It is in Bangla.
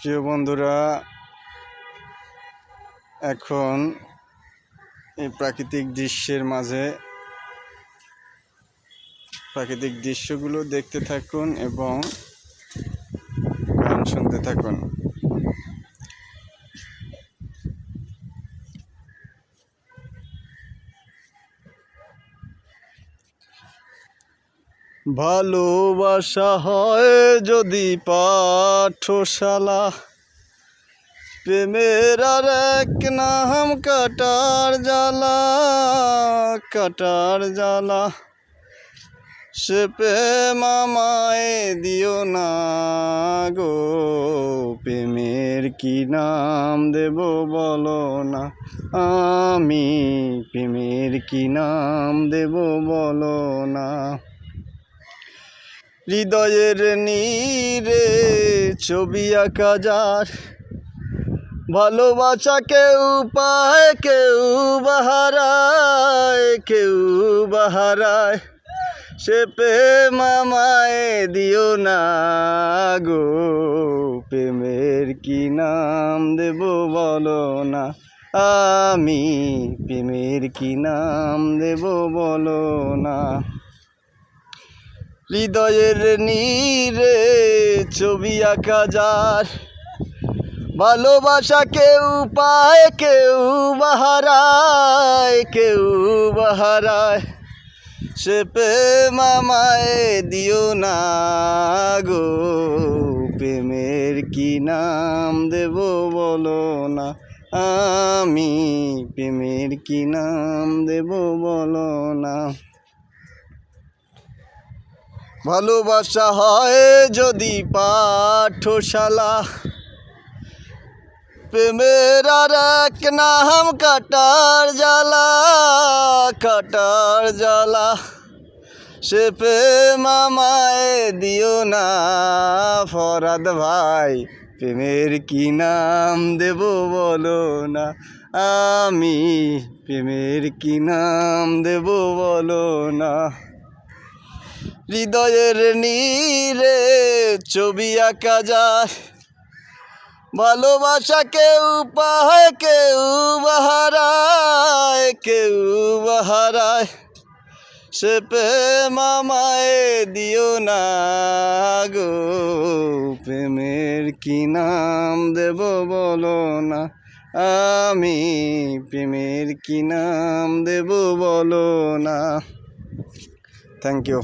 প্রিয় বন্ধুরা, এখন এই প্রাকৃতিক দৃশ্যের মাঝে প্রাকৃতিক দৃশ্যগুলো দেখতে থাকুন এবং গান শুনতে থাকুন। ভালোবাসা হয় যদি পাঠশালা, প্রেমের আর এক নাম কাটার জ্বালা, কাটার জ্বালা। সে প্রেম আমায় দিও না গো, প্রেমের কি নাম দেব বলো না, আমি প্রেমের কি নাম দেব বলো না। হৃদয়ের নীরে ছবি আঁকা যার, ভালোবাসা কেউ পায় কেউ বাহারায়, কেউ বাহারায়। সে প্রেম আমায় দিও না গো, প্রেমের কি নাম দেব বলো না, আমি প্রেমের কি নাম দেব বলো না। হৃদয়ের নীরে ছবি আঁকা যার, ভালোবাসা কেউ পায় কেউ বাহারায়, কেউ বাহারায়। সে প্রেম আমায় দিও না গো, প্রেমের কি নাম দেব বলো না, আমি প্রেমের কি নাম দেব বলো না। ভালোবাসা হয় যদি পাঠশালা, প্রেমের আর এক নাম কাটার জ্বালা, কাটার জ্বালা। সে প্রেম আমায় দিও না ফরাদ ভাই, প্রেমের কি নাম দেব বলো না, আমি প্রেমের কি নাম দেব বলো না। হৃদয়ের নীরে ছবি আঁকা যায়, ভালোবাসা কেউ পায় কেউ বাহারায়, কেউ বাহারায়। সে প্রেম আমায় দিও না গো, প্রেমের কি নাম দেব বলো না, আমি প্রেমের কি নাম দেব বলো না। Thank you.